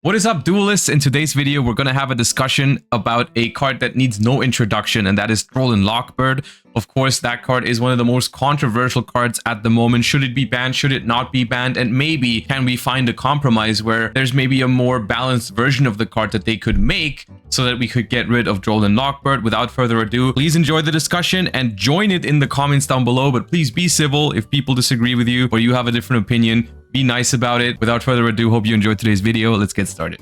What is up, duelists? In today's video, we're going to have a discussion about a card that needs no introduction, and that is Droll and Lockbird. Of course, that card is one of the most controversial cards at the moment. Should it be banned? Should it not be banned? And maybe can we find a compromise where there's maybe a more balanced version of the card that they could make so that we could get rid of Droll and Lockbird? Without further ado, please enjoy the discussion and join it in the comments down below. But please be civil. If people disagree with you or you have a different opinion, be nice about it. Without further ado, hope you enjoyed today's video. Let's get started.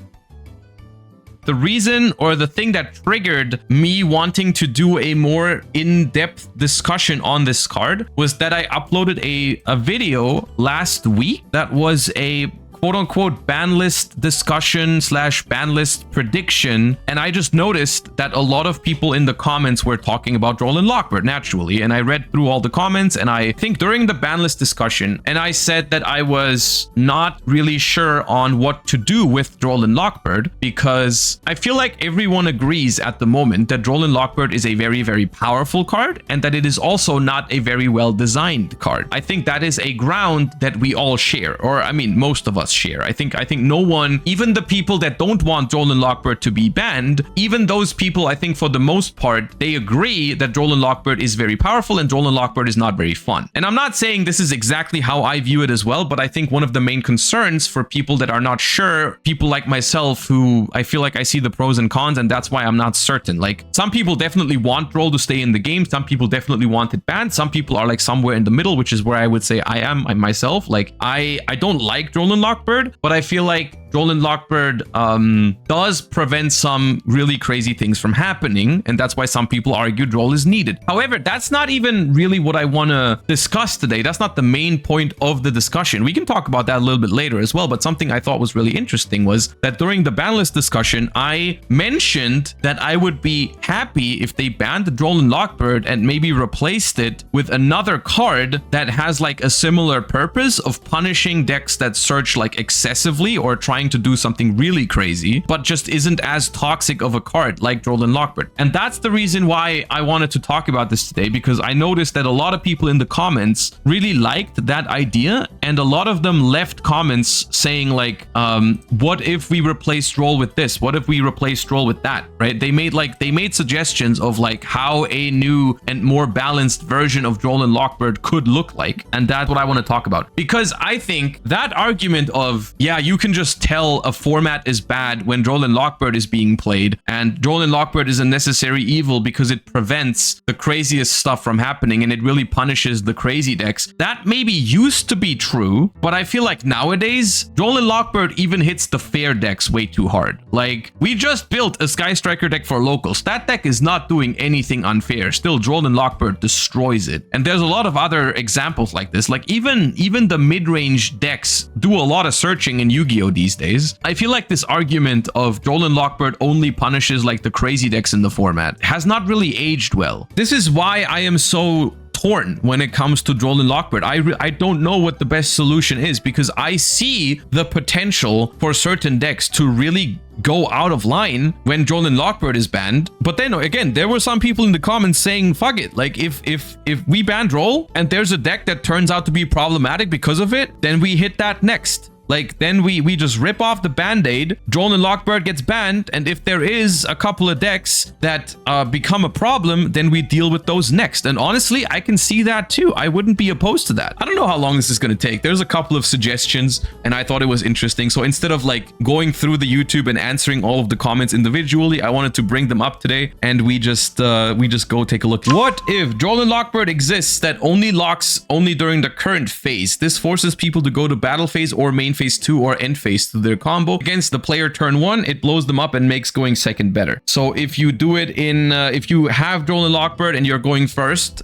The reason or the thing that triggered me wanting to do a more in-depth discussion on this card was that I uploaded a video last week that was a quote-unquote ban list discussion slash ban list prediction, and I just noticed that a lot of people in the comments were talking about Droll and Lockbird naturally, and I read through all the comments, and I think during the ban list discussion, and I said that I was not really sure on what to do with Droll and Lockbird because I feel like everyone agrees at the moment that Droll and Lockbird is a very, very powerful card and that it is also not a very well designed card. I think that is a ground that we all share, or I mean most of us share. I think no one, even the people that don't want Droll and Lockbird to be banned, even those people, I think for the most part, they agree that Droll and Lockbird is very powerful and Droll and Lockbird is not very fun. And I'm not saying this is exactly how I view it as well, but I think one of the main concerns for people that are not sure, people like myself who I feel like I see the pros and cons, and that's why I'm not certain. Like, some people definitely want Droll to stay in the game, some people definitely want it banned, some people are like somewhere in the middle, which is where I would say I am myself. Like, I don't like Droll and Lockbird, but I feel like Droll and Lockbird does prevent some really crazy things from happening, and that's why some people argue Droll is needed. However, that's not even really what I want to discuss today. That's not the main point of the discussion. We can talk about that a little bit later as well, but something I thought was really interesting was that during the ban list discussion, I mentioned that I would be happy if they banned the Droll and Lockbird and maybe replaced it with another card that has like a similar purpose of punishing decks that search like excessively or trying to do something really crazy, but just isn't as toxic of a card like Droll and Lockbird. And that's the reason why I wanted to talk about this today, because I noticed that a lot of people in the comments really liked that idea, and a lot of them left comments saying like, what if we replace Droll with this? What if we replace Droll with that? Right? They made suggestions of like how a new and more balanced version of Droll and Lockbird could look like, and that's what I want to talk about, because I think that argument of, yeah, you can just tell a format is bad when Droll and Lockbird is being played, and Droll and Lockbird is a necessary evil because it prevents the craziest stuff from happening and it really punishes the crazy decks. That maybe used to be true, but I feel like nowadays Droll and Lockbird even hits the fair decks way too hard. Like, we just built a Sky Striker deck for locals. That deck is not doing anything unfair. Still, Droll and Lockbird destroys it. And there's a lot of other examples like this. Like, even the mid-range decks do a lot of searching in Yu-Gi-Oh these days. I feel like this argument of Droll and Lockbird only punishes like the crazy decks in the format has not really aged well. This is why I am so torn when it comes to Droll and Lockbird. I don't know what the best solution is, because I see the potential for certain decks to really go out of line when Droll and Lockbird is banned. But then again, there were some people in the comments saying, fuck it, like if we ban Droll and there's a deck that turns out to be problematic because of it, then we hit that next. Like, then we just rip off the band-aid, Droll and Lockbird gets banned, and if there is a couple of decks that become a problem, then we deal with those next. And honestly, I can see that too. I wouldn't be opposed to that. I don't know how long this is going to take. There's a couple of suggestions, and I thought it was interesting. So instead of like going through the YouTube and answering all of the comments individually, I wanted to bring them up today, and we just go take a look. What if Droll and Lockbird exists that only locks only during the current phase? This forces people to go to battle phase or main phase 2 or end phase to their combo. Against the player turn 1, it blows them up and makes going second better. So if you do it in, if you have Droll and Lockbird and you're going first,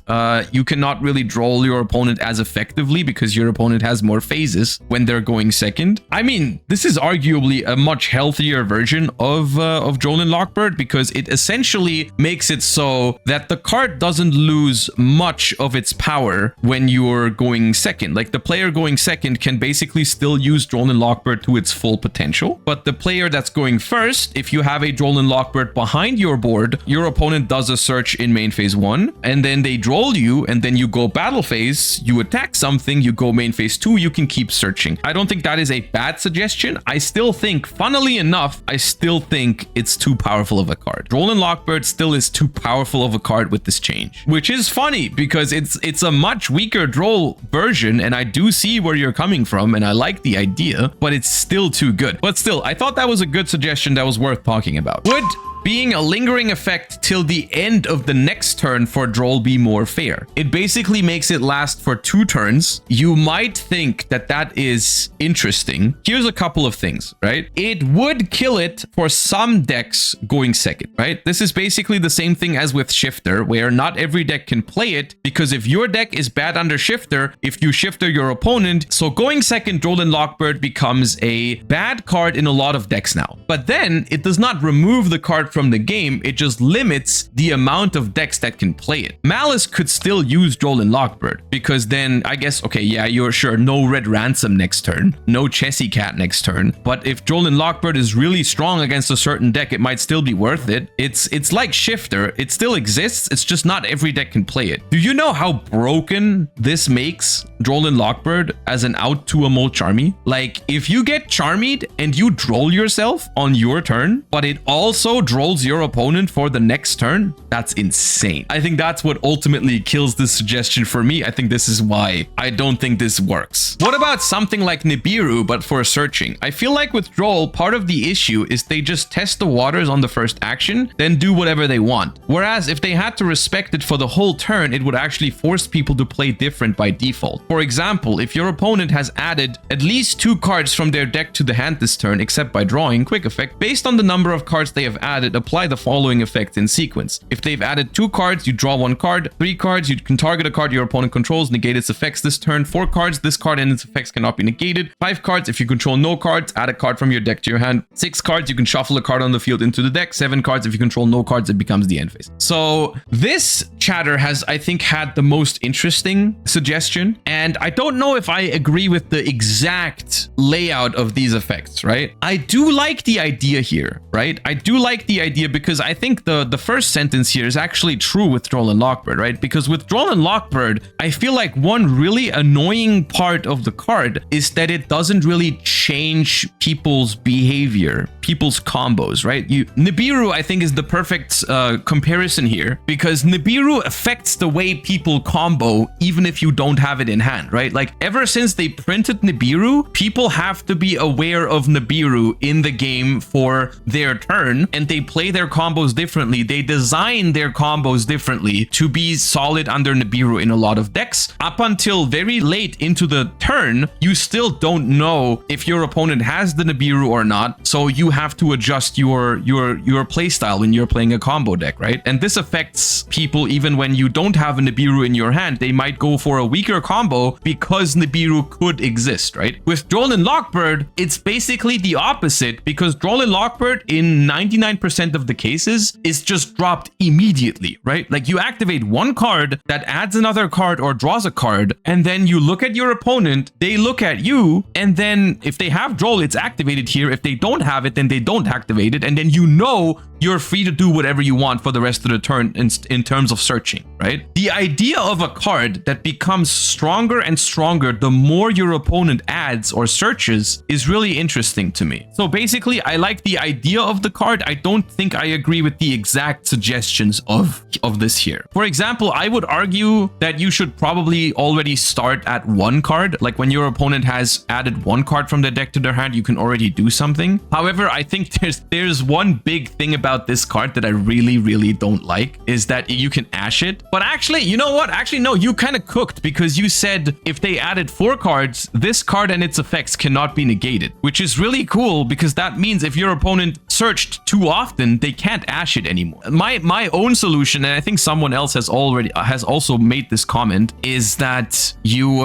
you cannot really Droll your opponent as effectively because your opponent has more phases when they're going second. I mean, this is arguably a much healthier version of Droll and Lockbird, because it essentially makes it so that the card doesn't lose much of its power when you're going second. Like, the player going second can basically still use use Droll and Lockbird to its full potential. But the player that's going first, if you have a Droll and Lockbird behind your board, your opponent does a search in main phase 1, and then they droll you, and then you go battle phase, you attack something, you go main phase 2, you can keep searching. I don't think that is a bad suggestion. I still think, funnily enough, I still think it's too powerful of a card. Droll and Lockbird still is too powerful of a card with this change, which is funny because it's a much weaker Droll version, and I do see where you're coming from, and I like the idea, but it's still too good. But still, I thought that was a good suggestion that was worth talking about. Would being a lingering effect till the end of the next turn for Droll be more fair? It basically makes it last for 2 turns. You might think that that is interesting. Here's a couple of things, right? It would kill it for some decks going second, right? This is basically the same thing as with Shifter, where not every deck can play it, because if your deck is bad under Shifter, if you Shifter your opponent, so going second Droll and Lockbird becomes a bad card in a lot of decks now. But then it does not remove the card from the game, it just limits the amount of decks that can play it. Malice could still use Droll and Lockbird, because then I guess, okay, yeah, you're sure, no Red Ransom next turn, no Chessy Cat next turn, but if Droll and Lockbird is really strong against a certain deck, it might still be worth it. It's like Shifter, it still exists, it's just not every deck can play it. Do you know how broken this makes Droll and Lockbird as an out to a Mole Charmy? Like, if you get Charmied and you Droll yourself on your turn, but it also Drolls your opponent for the next turn, that's insane. I think that's what ultimately kills this suggestion for me. I think this is why I don't think this works. What about something like Nibiru, but for searching? I feel like with Droll, part of the issue is they just test the waters on the first action, then do whatever they want. Whereas if they had to respect it for the whole turn, it would actually force people to play different by default. For example, if your opponent has added at least 2 cards from their deck to the hand this turn, except by drawing, quick effect, based on the number of cards they have added, apply the following effects in sequence. If they've added 2 cards, you draw 1 card. 3 cards, you can target a card your opponent controls, negate its effects this turn. 4 cards, this card and its effects cannot be negated. 5 cards, if you control no cards, add a card from your deck to your hand. 6 cards, you can shuffle a card on the field into the deck. 7 cards, if you control no cards, it becomes the end phase. So this chatter has, I think, had the most interesting suggestion, and I don't know if I agree with the exact layout of these effects, right? I do like the idea here, right? I do like the idea because I think the first sentence here is actually true with Droll and Lockbird, right? Because with Droll and Lockbird, I feel like one really annoying part of the card is that it doesn't really change people's behavior, people's combos, right? Nibiru, I think, is the perfect comparison here, because Nibiru affects the way people combo even if you don't have it in hand, right? Like, ever since they printed Nibiru, people have to be aware of Nibiru in the game for their turn, and they play their combos differently. They design their combos differently to be solid under Nibiru in a lot of decks. Up until very late into the turn, you still don't know if your opponent has the Nibiru or not, so you have to adjust your playstyle when you're playing a combo deck, right? And this affects people even when you don't have a Nibiru in your hand. They might go for a weaker combo because Nibiru could exist, right? With Droll and Lockbird, it's basically the opposite, because Droll and Lockbird in 99% of the cases is just dropped immediately, right? Like, you activate 1 card that adds another card or draws a card, and then you look at your opponent, they look at you, and then if they have Droll, it's activated here. If they don't have it, then they don't activate it, and then you know you're free to do whatever you want for the rest of the turn in terms of searching, right? The idea of a card that becomes stronger and stronger the more your opponent adds or searches is really interesting to me. So basically, I like the idea of the card. I don't think I agree with the exact suggestions of this here. For example, I would argue that you should probably already start at 1 card. Like, when your opponent has added 1 card from their deck to their hand, you can already do something. However, I think there's one big thing about this card that I really don't like, is that you can ash it. But actually, you know what? Actually, no, you kind of cooked, because you said if they added 4 cards, this card and its effects cannot be negated, which is really cool, because that means if your opponent searched too often, they can't ash it anymore. My own solution, and I think someone else has also made this comment, is that you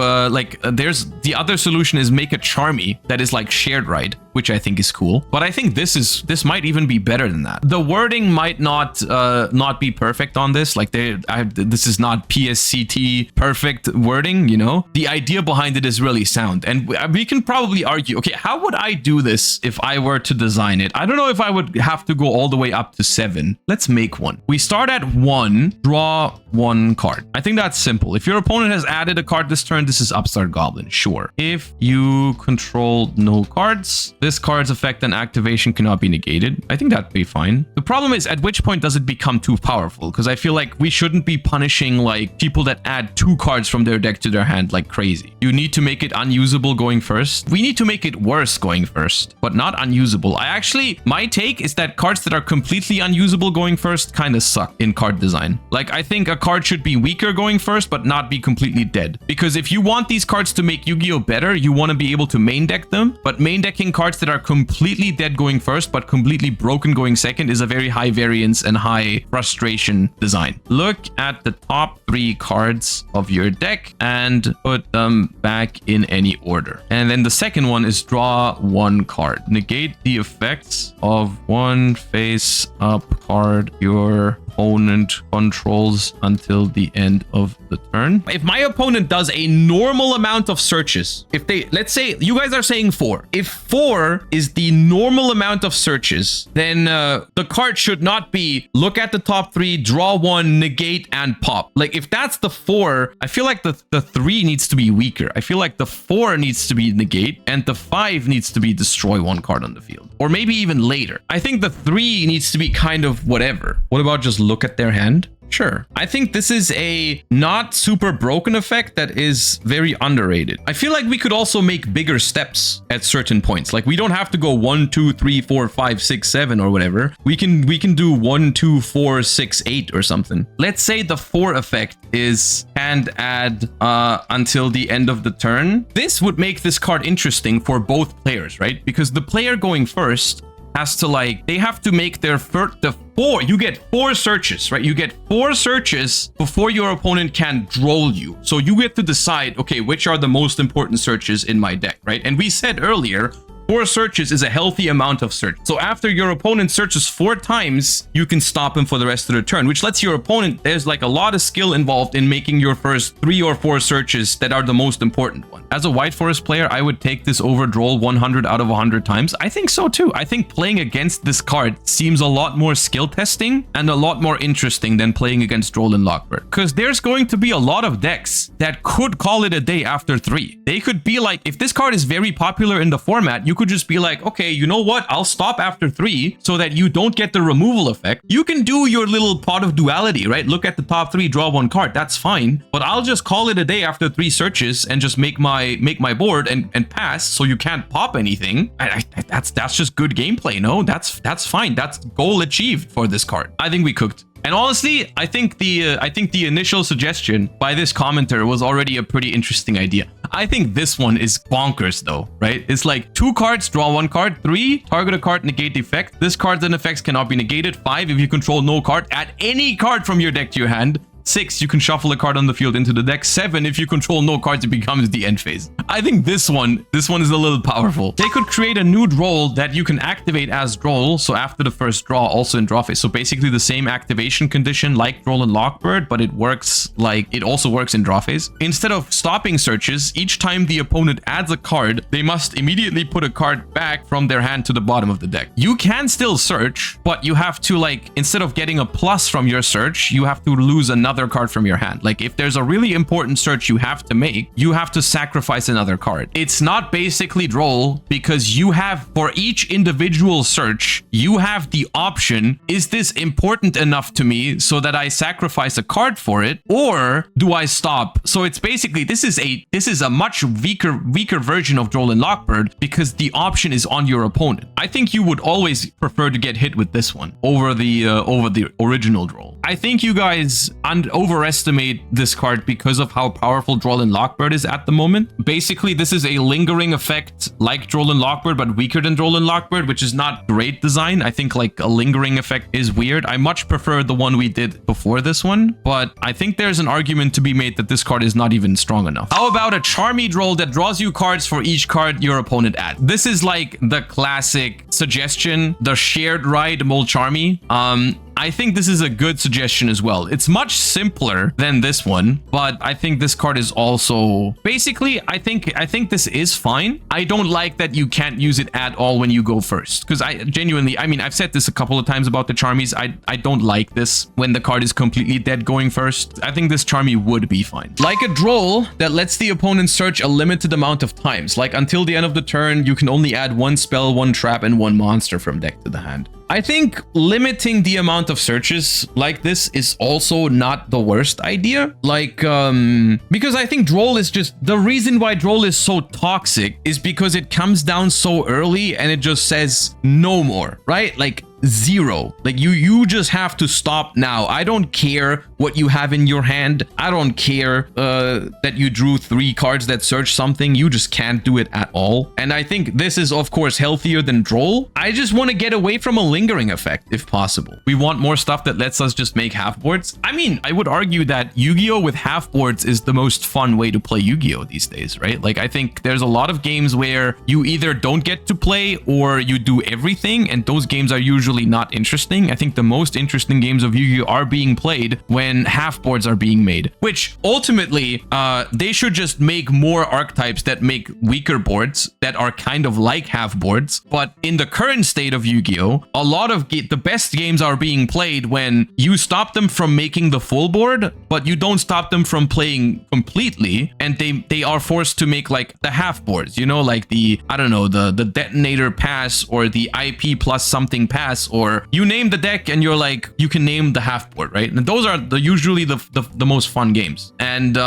there's the other solution is make a Charmy that is like shared right, which I think is cool. But I think this might even be better than that. The wording might not be perfect on this. Like this is not PSCT perfect wording, you know? The idea behind it is really sound. And we can probably argue, okay, how would I do this if I were to design it? I don't know if I would have to go all the way up to 7. Let's make one. We start at 1, draw 1 card. I think that's simple. If your opponent has added a card this turn, this is Upstart Goblin, sure. If you control no cards, this card's effect and activation cannot be negated. I think that'd be fine. The problem is, at which point does it become too powerful? Because I feel like we shouldn't be punishing like people that add 2 cards from their deck to their hand like crazy. You need to make it unusable going first. We need to make it worse going first, but not unusable. My take is that cards that are completely unusable going first kind of suck in card design. Like, I think a card should be weaker going first, but not be completely dead. Because if you want these cards to make Yu-Gi-Oh better, you want to be able to main deck them. But main decking cards that are completely dead going first, but completely broken going second is a very high variance and high frustration design. Look at the top 3 cards of your deck and put them back in any order. And then the second one is draw 1 card. Negate the effects of 1 face-up card your opponent controls until the end of the turn. If my opponent does a normal amount of searches, let's say you guys are saying 4. If 4 is the normal amount of searches, then the card should not be look at the top 3, draw 1, negate, and pop. Like, if that's the 4, I feel like the 3 needs to be weaker. I feel like the 4 needs to be negate, and the 5 needs to be destroy 1 card on the field. Or maybe even later. I think the 3 needs to be kind of whatever. What about just look at their hand? Sure. I think this is a not super broken effect that is very underrated. I feel like we could also make bigger steps at certain points. Like, we don't have to go 1, 2, 3, 4, 5, 6, 7 or whatever. We can do 1, 2, 4, 6, 8 or something. Let's say the 4 effect is hand add until the end of the turn. This would make this card interesting for both players, right? Because the player going first has to, like, they have to make their you get 4 searches, right? You get 4 searches before your opponent can droll you. So you get to decide, okay, which are the most important searches in my deck, right? And we said earlier, 4 searches is a healthy amount of search. So after your opponent searches 4 times, you can stop him for the rest of the turn, which lets your opponent, there's like a lot of skill involved in making your first 3 or 4 searches that are the most important one. As a White Forest player, I would take this over Droll 100 out of 100 times. I think so too. I think playing against this card seems a lot more skill testing and a lot more interesting than playing against Droll and Lockbird. Because there's going to be a lot of decks that could call it a day after 3. They could be like, if this card is very popular in the format, you could just be like, okay, you know what? I'll stop after 3 so that you don't get the removal effect. You can do your little pot of duality, right? Look at the top 3, draw 1 card. That's fine. But I'll just call it a day after 3 searches and just make my board and pass, so you can't pop anything. That's just good gameplay, no? That's fine. That's goal achieved for this card. I think we cooked. And honestly, I think the initial suggestion by this commenter was already a pretty interesting idea. I think this one is bonkers though, right? It's like 2 cards, draw 1 card. 3, target a card, negate the effect. This card's and effects cannot be negated. 5, if you control no card, add any card from your deck to your hand. 6, you can shuffle a card on the field into the deck. 7, if you control no cards, it becomes the end phase. I think this one is a little powerful. They could create a new Droll that you can activate as Droll, so after the first draw, also in draw phase. So basically the same activation condition like Droll and Lockbird, but it works like it also works in draw phase. Instead of stopping searches, each time the opponent adds a card, they must immediately put a card back from their hand to the bottom of the deck. You can still search, but you have to, like, instead of getting a plus from your search, you have to lose another card from your hand. Like, if there's a really important search you have to make, you have to sacrifice another card. It's not basically Droll because you have, for each individual search, you have the option, is this important enough to me so that I sacrifice a card for it, or do I stop? So it's basically, this is a much weaker version of Droll and Lockbird because the option is on your opponent. I think you would always prefer to get hit with this one over the original Droll. I think you guys overestimate this card because of how powerful Droll and Lockbird is at the moment. Basically, this is a lingering effect like Droll and Lockbird, but weaker than Droll and Lockbird, which is not great design. I think like a lingering effect is weird. I much prefer the one we did before this one, but I think there's an argument to be made that this card is not even strong enough. How about a Charmy Droll that draws you cards for each card your opponent adds? This is like the classic suggestion, the shared ride Molcharmy. I think this is a good suggestion as well. It's much simpler than this one, but I think this card is also basically, I think this is fine. I don't like that you can't use it at all when you go first, because I genuinely, I mean, I've said this a couple of times about the Charmies. I don't like this when the card is completely dead going first. I think this Charmy would be fine. Like a Droll that lets the opponent search a limited amount of times, like until the end of the turn, you can only add one spell, one trap, and one monster from deck to the hand. I think limiting the amount of searches like this is also not the worst idea. Like, because I think Droll is just, the reason why Droll is so toxic is because it comes down so early and it just says no more, right? Like, zero. Like you just have to stop now. I don't care what you have in your hand. I don't care that you drew 3 cards that search something. You just can't do it at all. And I think this is of course healthier than Droll. I just want to get away from a lingering effect if possible. We want more stuff that lets us just make half boards. I mean, I would argue that Yu-Gi-Oh with half boards is the most fun way to play Yu-Gi-Oh these days, right? Like I think there's a lot of games where you either don't get to play or you do everything, and those games are usually not interesting. I think the most interesting games of Yu-Gi-Oh are being played when half boards are being made, which ultimately they should just make more archetypes that make weaker boards that are kind of like half boards. But in the current state of Yu-Gi-Oh, a lot of the best games are being played when you stop them from making the full board, but you don't stop them from playing completely, and they are forced to make like the half boards, you know, like the, I don't know, the detonator pass or the IP plus something pass, or you name the deck and you're like, you can name the half board, right? And those are usually the most fun games. And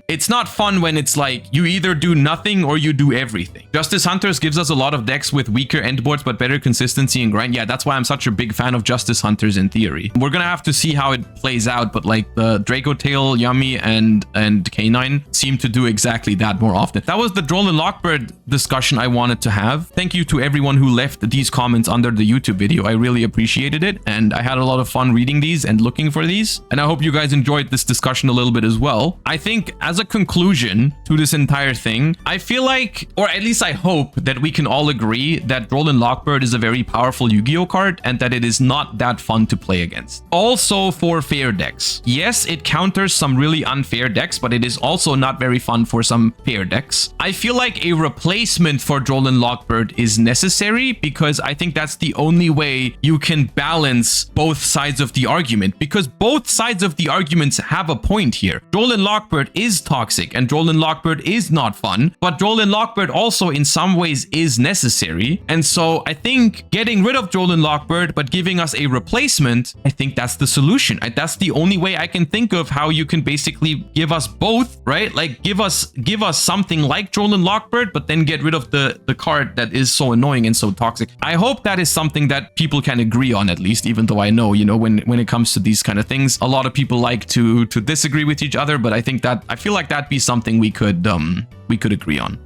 it's not fun when it's like you either do nothing or you do everything. Justice Hunters gives us a lot of decks with weaker end boards but better consistency and grind. Yeah, that's why I'm such a big fan of Justice Hunters in theory. We're gonna have to see how it plays out, but like the Draco Tail, Yummy, and K9 seem to do exactly that more often. That was the Droll and Lockbird discussion I wanted to have. Thank you to everyone who left these comments under the YouTube video. I really appreciated it, and I had a lot of fun reading these and looking for these, and I hope you guys enjoyed this discussion a little bit as well. I think as a conclusion to this entire thing, I feel like, or at least I hope, that we can all agree that Droll and Lockbird is a very powerful Yu-Gi-Oh card and that it is not that fun to play against. Also for fair decks. Yes, it counters some really unfair decks, but it is also not very fun for some fair decks. I feel like a replacement for Droll and Lockbird is necessary because I think that's the only way you can balance both sides of the argument, because both sides of the arguments have a point here. Droll and Lockbird is toxic and Droll and Lockbird is not fun, but Droll and Lockbird also in some ways is necessary. And so I think getting rid of Droll and Lockbird but giving us a replacement, I think that's the solution. That's the only way I can think of how you can basically give us both, right? Like give us something like Droll and Lockbird, but then get rid of the card that is so annoying and so toxic. I hope that is something that people can agree on, at least, even though I know, you know, when it comes to these kind of things, a lot of people like to disagree with each other, but I feel like that'd be something we could agree on.